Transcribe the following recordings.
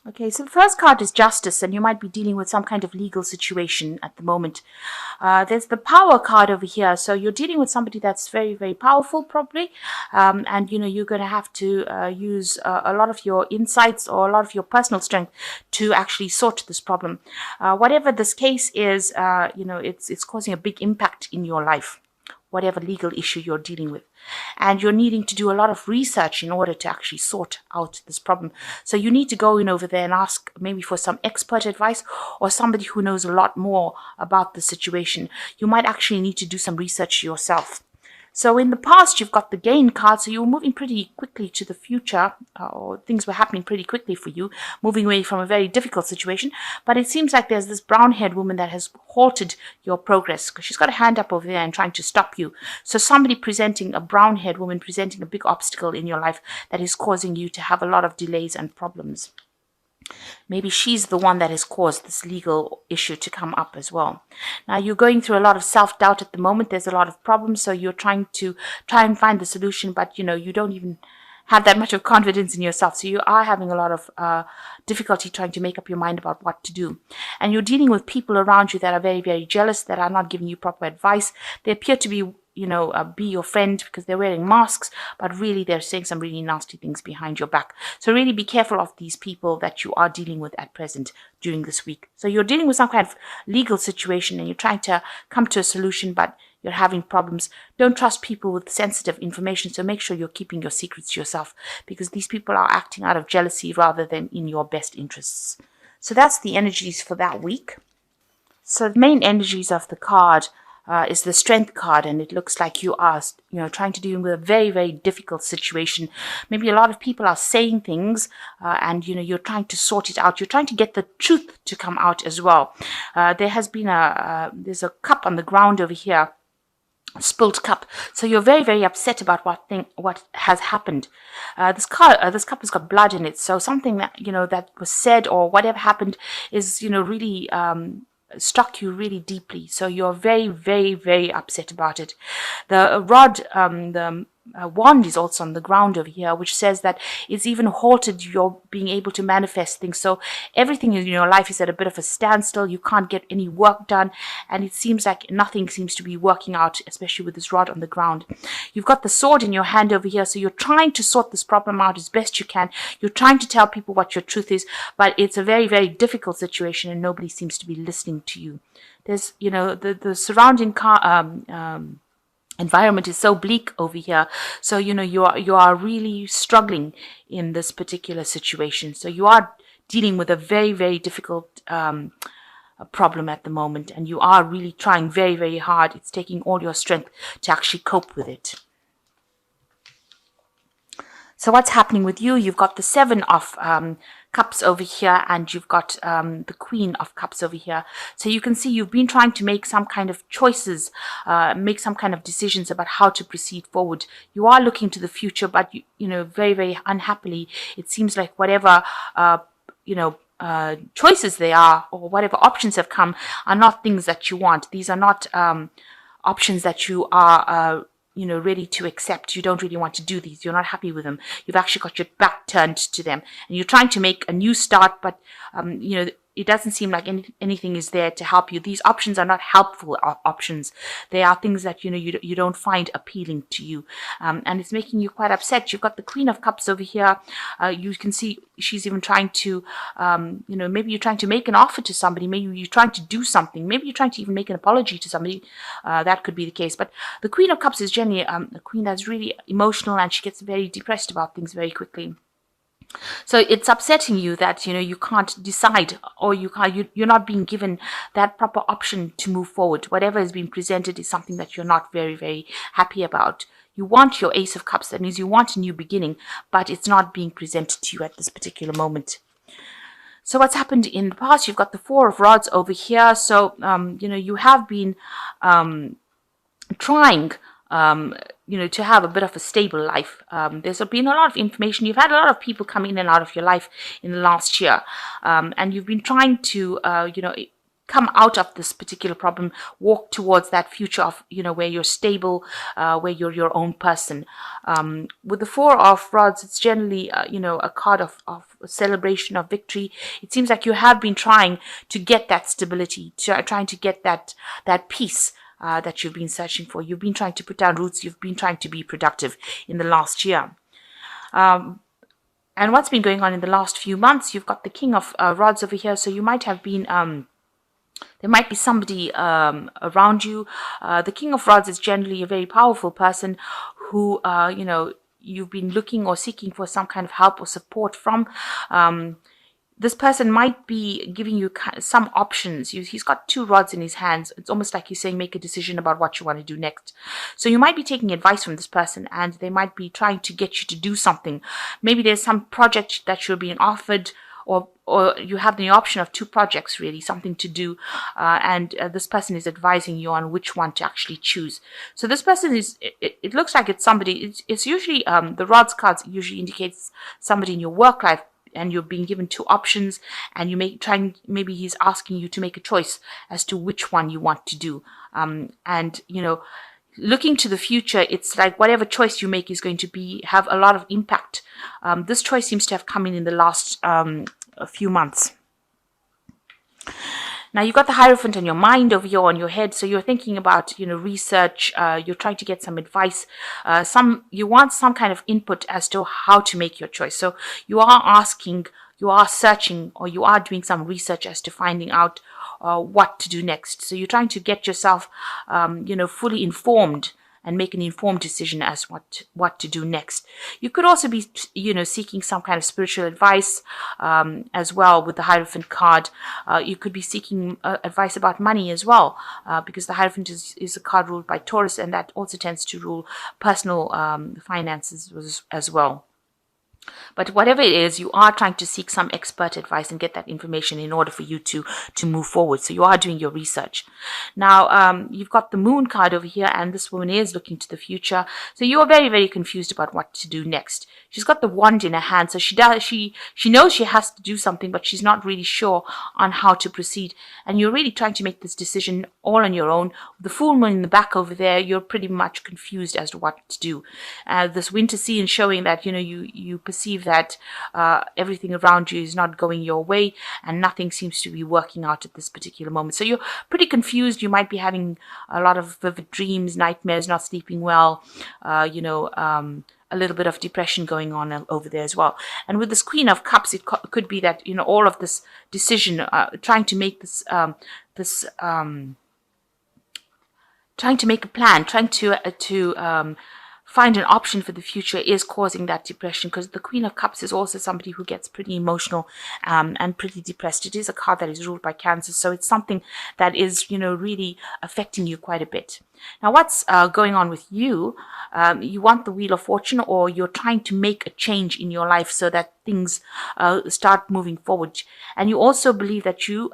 Okay, so the first card is justice, and you might be dealing with some kind of legal situation at the moment. There's the power card over here, so you're dealing with somebody that's very, very powerful, probably, and you're going to have to use a lot of your insights or a lot of your personal strength to actually sort this problem. Whatever this case is, it's causing a big impact in your life, whatever legal issue you're dealing with. And you're needing to do a lot of research in order to actually sort out this problem. So you need to go in over there and ask maybe for some expert advice or somebody who knows a lot more about the situation. You might actually need to do some research yourself. So in the past, you've got the gain card, so you were moving pretty quickly to the future, or things were happening pretty quickly for you, moving away from a very difficult situation. But it seems like there's this brown-haired woman that has halted your progress, because she's got a hand up over there and trying to stop you. So somebody presenting, a brown-haired woman presenting a big obstacle in your life that is causing you to have a lot of delays and problems. Maybe she's the one that has caused this legal issue to come up as well. Now, you're going through a lot of self-doubt at the moment. There's a lot of problems, so you're trying and find the solution, but you don't even have that much of confidence in yourself. So you are having a lot of difficulty trying to make up your mind about what to do. And you're dealing with people around you that are very, very jealous, that are not giving you proper advice. They appear to be be your friend because they're wearing masks, but really they're saying some really nasty things behind your back. So really be careful of these people that you are dealing with at present during this week. So you're dealing with some kind of legal situation and you're trying to come to a solution, but you're having problems. Don't trust people with sensitive information, so make sure you're keeping your secrets to yourself, because these people are acting out of jealousy rather than in your best interests. So that's the energies for that week. So the main energies of the card is the strength card, and it looks like you are, trying to deal with a very, very difficult situation. Maybe a lot of people are saying things, and you're trying to sort it out. You're trying to get the truth to come out as well. There has been there's a cup on the ground over here, a spilled cup. So you're very, very upset about what has happened. This cup has got blood in it. So something that that was said or whatever happened is really struck you really deeply. So you're very, very, very upset about it. The rod, the wand is also on the ground over here, which says that it's even halted your being able to manifest things. So everything in your life is at a bit of a standstill. You can't get any work done, and it seems like nothing seems to be working out, especially with this rod on the ground. You've got the sword in your hand over here, so you're trying to sort this problem out as best you can. You're trying to tell people what your truth is, but it's a very, very difficult situation, and nobody seems to be listening to you. There's, the surrounding environment is so bleak over here. So, you are really struggling in this particular situation. So you are dealing with a very, very difficult problem at the moment, and you are really trying very, very hard. It's taking all your strength to actually cope with it. So what's happening with you? You've got the Seven of Cups over here, and you've got the Queen of Cups over here. So you can see you've been trying to make some kind of choices, make some kind of decisions about how to proceed forward. You are looking to the future, but very, very unhappily, it seems like whatever choices they are, or whatever options have come, are not things that you want. These are not options that you are ready to accept. You don't really want to do these. You're not happy with them. You've actually got your back turned to them, and you're trying to make a new start, but it doesn't seem like anything is there to help you. These options are not helpful options. They are things that you don't find appealing to you, and it's making you quite upset. You've got the Queen of Cups over here. You can see she's even trying to, maybe you're trying to make an offer to somebody. Maybe you're trying to do something. Maybe you're trying to even make an apology to somebody. That could be the case. But the Queen of Cups is generally a queen that's really emotional, and she gets very depressed about things very quickly. So it's upsetting you that you can't decide, or you're not being given that proper option to move forward. Whatever is being presented is something that you're not very, very happy about. You want your Ace of Cups. That means you want a new beginning, but it's not being presented to you at this particular moment. So what's happened in the past? You've got the Four of Rods over here. So you have been trying to have a bit of a stable life. There's been a lot of information. You've had a lot of people come in and out of your life in the last year. And you've been trying to, come out of this particular problem, walk towards that future of, where you're stable, where you're your own person. With the Four of Rods, it's generally, a card of celebration, of victory. It seems like you have been trying to get that stability, trying to get that peace that you've been searching for. You've been trying to put down roots. You've been trying to be productive in the last year. And what's been going on in the last few months, you've got the King of Rods over here. So you might have been, there might be somebody around you. The King of Rods is generally a very powerful person who, you've been looking or seeking for some kind of help or support from. This person might be giving you some options. He's got two rods in his hands. It's almost like he's saying, make a decision about what you want to do next. So you might be taking advice from this person, and they might be trying to get you to do something. Maybe there's some project that you're being offered, or you have the option of two projects, really, something to do. And this person is advising you on which one to actually choose. So this person it looks like it's somebody, it's usually, the rods cards usually indicates somebody in your work life, and you're being given two options, and maybe he's asking you to make a choice as to which one you want to do. And looking to the future, it's like whatever choice you make is going to have a lot of impact. This choice seems to have come in the last a few months. Now you've got the Hierophant on your mind over here on your head, so you're thinking about research. You're trying to get some advice. You want some kind of input as to how to make your choice. So you are asking, you are searching, or you are doing some research as to finding out what to do next. So you're trying to get yourself, fully informed and make an informed decision as what to do next. You could also be, seeking some kind of spiritual advice as well with the Hierophant card. You could be seeking advice about money as well, because the Hierophant is a card ruled by Taurus, and that also tends to rule personal finances as well. But whatever it is, you are trying to seek some expert advice and get that information in order for you to move forward. So you are doing your research. Now, you've got the Moon card over here, and this woman is looking to the future. So you are very, very confused about what to do next. She's got the wand in her hand, so she knows she has to do something, but she's not really sure on how to proceed. And you're really trying to make this decision all on your own. The full moon in the back over there, you're pretty much confused as to what to do. This winter scene showing that you perceive that everything around you is not going your way, and nothing seems to be working out at this particular moment. So you're pretty confused. You might be having a lot of vivid dreams, nightmares, not sleeping well, a little bit of depression going on over there as well. And with this Queen of Cups, it could be that all of this decision, trying to make this trying to make a plan, trying to find an option for the future is causing that depression, because the Queen of Cups is also somebody who gets pretty emotional and pretty depressed. It is a card that is ruled by Cancer, so it's something that is, really affecting you quite a bit. Now, what's going on with you? You want the Wheel of Fortune, or you're trying to make a change in your life so that things start moving forward. And you also believe that you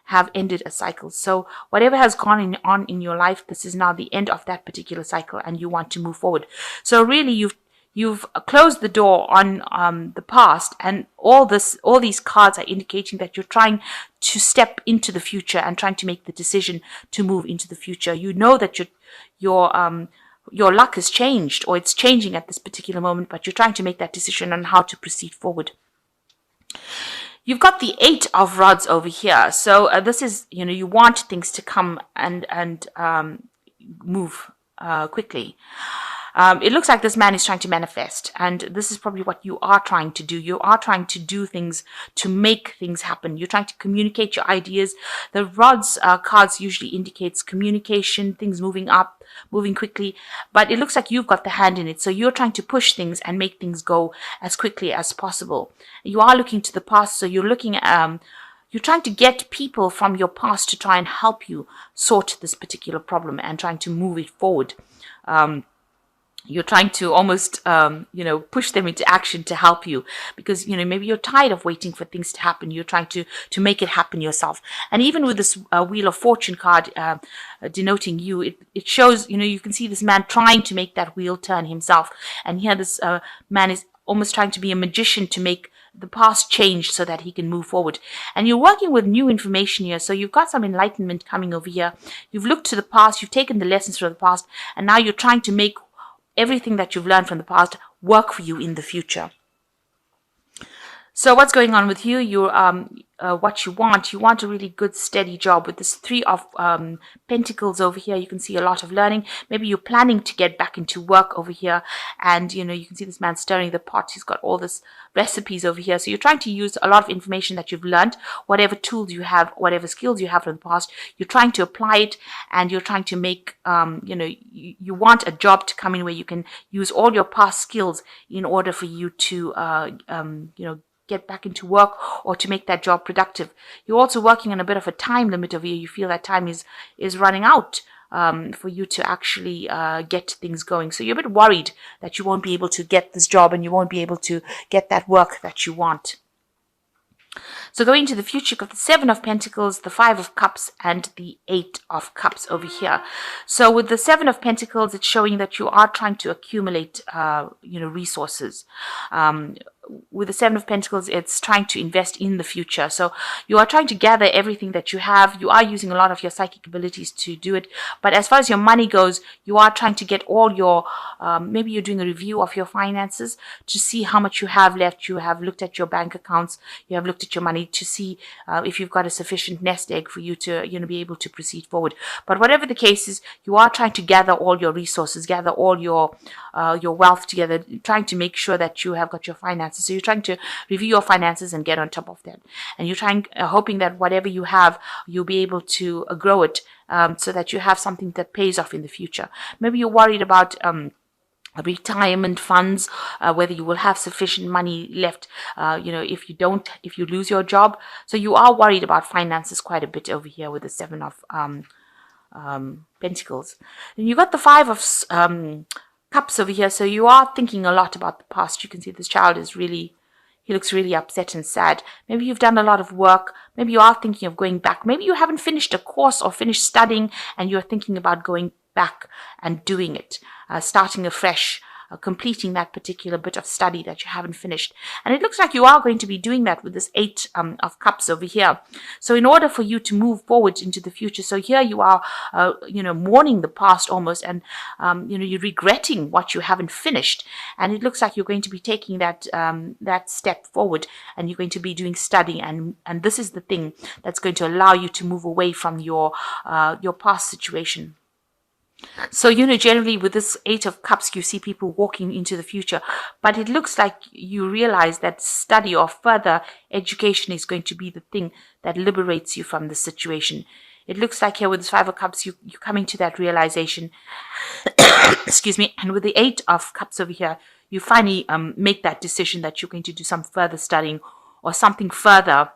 have ended a cycle. So whatever has gone on in your life, this is now the end of that particular cycle, and you want to move forward. So really, you've closed the door on the past, and all these cards are indicating that you're trying to step into the future and trying to make the decision to move into the future. You know that your luck has changed, or it's changing at this particular moment, but you're trying to make that decision on how to proceed forward. You've got the Eight of Rods over here. So this is, you want things to come and move quickly. It looks like this man is trying to manifest, and this is probably what you are trying to do. You are trying to do things to make things happen. You're trying to communicate your ideas. The Rods cards usually indicates communication, things moving up, moving quickly, but it looks like you've got the hand in it. So you're trying to push things and make things go as quickly as possible. You are looking to the past, so you're looking at you're trying to get people from your past to try and help you sort this particular problem and trying to move it forward. You're trying to almost, push them into action to help you, because, maybe you're tired of waiting for things to happen. You're trying to make it happen yourself. And even with this Wheel of Fortune card denoting you, it shows, you can see this man trying to make that wheel turn himself. And here this man is almost trying to be a magician to make the past change so that he can move forward. And you're working with new information here. So you've got some enlightenment coming over here. You've looked to the past, you've taken the lessons from the past, and now you're trying to make everything that you've learned from the past work for you in the future. So what's going on with you? You're what you want a really good steady job. With this 3 of Pentacles over here, you can see a lot of learning. Maybe you're planning to get back into work over here, and you can see this man stirring the pot. He's got all this recipes over here. So you're trying to use a lot of information that you've learned, whatever tools you have, whatever skills you have from the past. You're trying to apply it, and you're trying to make you want a job to come in where you can use all your past skills in order for you to get back into work or to make that job productive. You're also working on a bit of a time limit over here. You feel that time is running out for you to actually get things going. So you're a bit worried that you won't be able to get this job and you won't be able to get that work that you want. So going to the future, you've got the 7 of Pentacles, the 5 of Cups, and the 8 of Cups over here. So with the 7 of Pentacles, it's showing that you are trying to accumulate, resources. With the 7 of Pentacles, it's trying to invest in the future. So you are trying to gather everything that you have. You are using a lot of your psychic abilities to do it. But as far as your money goes, you are trying to get all your, maybe you're doing a review of your finances to see how much you have left. You have looked at your bank accounts. You have looked at your money to see if you've got a sufficient nest egg for you to, be able to proceed forward. But whatever the case is, you are trying to gather all your resources, gather all your wealth together, trying to make sure that you have got your finances. So you're trying to review your finances and get on top of that. And you're trying, hoping that whatever you have, you'll be able to grow it so that you have something that pays off in the future. Maybe you're worried about retirement funds, whether you will have sufficient money left, if you lose your job. So you are worried about finances quite a bit over here with the 7 of Pentacles. And you got the 5 of Cups over here, so you are thinking a lot about the past. You can see this child he looks really upset and sad. Maybe you've done a lot of work. Maybe you are thinking of going back. Maybe you haven't finished a course or finished studying and you're thinking about going back and doing it, starting afresh, completing that particular bit of study that you haven't finished. And it looks like you are going to be doing that with this 8 of Cups over here. So in order for you to move forward into the future, so here you are, mourning the past almost, and, you're regretting what you haven't finished. And it looks like you're going to be taking that step forward, and you're going to be doing studying. And this is the thing that's going to allow you to move away from your past situation. So, generally with this 8 of Cups, you see people walking into the future, but it looks like you realize that study or further education is going to be the thing that liberates you from the situation. It looks like here with this 5 of Cups, you're coming to that realization. Excuse me. And with the 8 of Cups over here, you finally make that decision that you're going to do some further studying or something further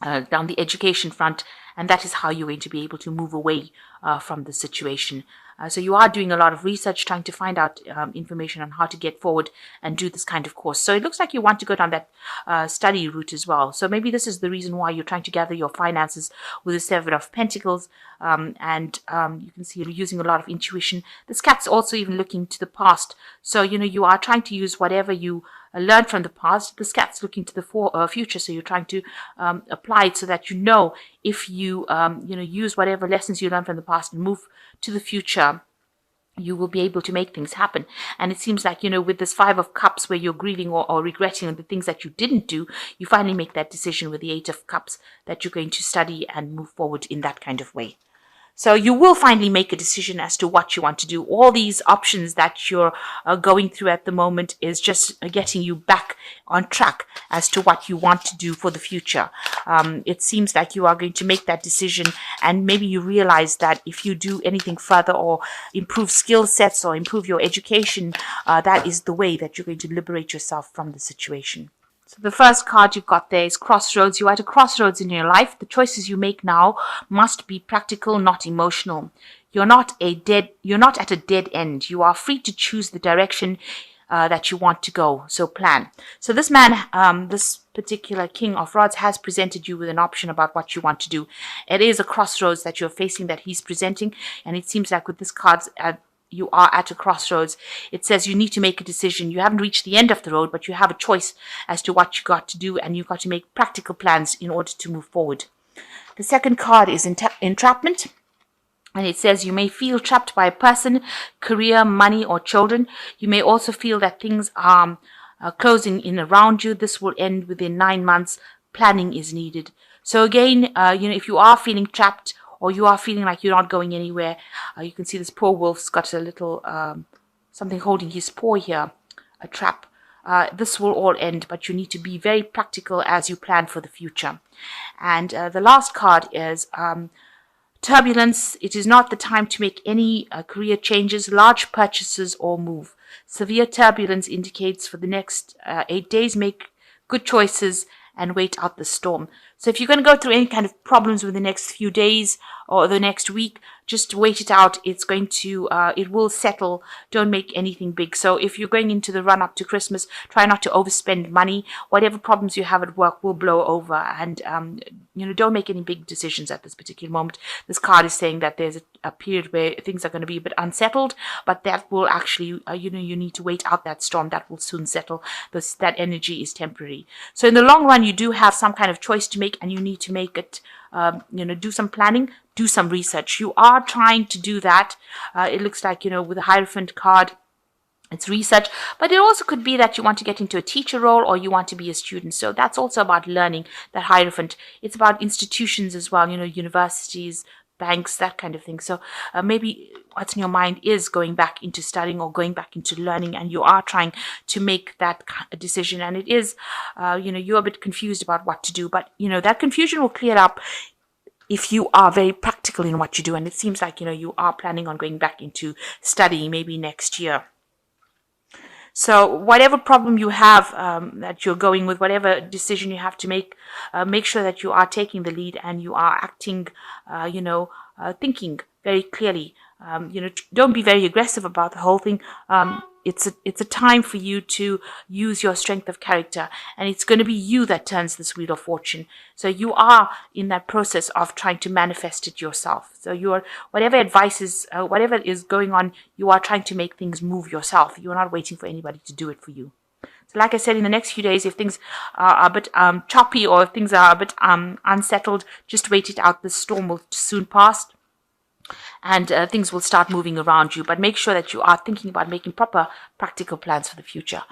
down the education front. And that is how you're going to be able to move away from the situation. So you are doing a lot of research, trying to find out information on how to get forward and do this kind of course. So it looks like you want to go down that study route as well. So maybe this is the reason why you're trying to gather your finances with the 7 of Pentacles. And you can see you're using a lot of intuition. This cat's also even looking to the past. So, you are trying to use whatever you learned from the past. This cat's looking to the future. So you're trying to apply it so that if you use whatever lessons you learned from the past and move to the future, you will be able to make things happen. And it seems like, with this 5 of Cups where you're grieving or regretting the things that you didn't do, you finally make that decision with the 8 of Cups that you're going to study and move forward in that kind of way. So you will finally make a decision as to what you want to do. All these options that you're going through at the moment is just getting you back on track as to what you want to do for the future. It seems like you are going to make that decision, and maybe you realize that if you do anything further or improve skill sets or improve your education, that is the way that you're going to liberate yourself from the situation. So the first card you've got there is Crossroads. You're at a crossroads in your life. The choices you make now must be practical, not emotional. You're not at a dead end. You are free to choose the direction that you want to go. So plan. So this man, this particular King of Rods, has presented you with an option about what you want to do. It is a crossroads that you're facing, that he's presenting, and it seems like with this cards you are at a crossroads. It says you need to make a decision. You haven't reached the end of the road, but you have a choice as to what you got to do, and you've got to make practical plans in order to move forward. The second card is entrapment. And it says you may feel trapped by a person, career, money, or children. You may also feel that things are closing in around you. This will end within 9 months. Planning is needed. So again, if you are feeling trapped or you are feeling like you're not going anywhere, you can see this poor wolf's got a little something holding his paw here, a trap. This will all end, but you need to be very practical as you plan for the future. And the last card is turbulence. It is not the time to make any career changes, large purchases, or move. Severe turbulence indicates for the next 8 days, make good choices and wait out the storm. So if you're going to go through any kind of problems with the next few days or the next week, just wait it out. It's going to, it will settle. Don't make anything big. So if you're going into the run up to Christmas, try not to overspend money. Whatever problems you have at work will blow over, and don't make any big decisions at this particular moment. This card is saying that there's a period where things are going to be a bit unsettled, but that will actually, you need to wait out that storm. That will soon settle. That energy is temporary. So in the long run, you do have some kind of choice to make, and you need to make it, do some planning, do some research. You are trying to do that. It looks like, with the Hierophant card, it's research, but it also could be that you want to get into a teacher role or you want to be a student. So that's also about learning, that Hierophant. It's about institutions as well, universities, banks, that kind of thing. So maybe what's in your mind is going back into studying or going back into learning, and you are trying to make that decision. And it is, you're a bit confused about what to do, but, that confusion will clear up if you are very practical in what you do. And it seems like, you are planning on going back into studying maybe next year. So whatever problem you have that you're going with, whatever decision you have to make sure that you are taking the lead and you are acting, thinking very clearly. Don't be very aggressive about the whole thing. It's a time for you to use your strength of character, and it's going to be you that turns this wheel of fortune. So you are in that process of trying to manifest it yourself. So whatever advice is, whatever is going on, you are trying to make things move yourself. You are not waiting for anybody to do it for you. So like I said, in the next few days, if things are a bit choppy or if things are a bit unsettled, just wait it out. The storm will soon pass, and things will start moving around you. But make sure that you are thinking about making proper practical plans for the future.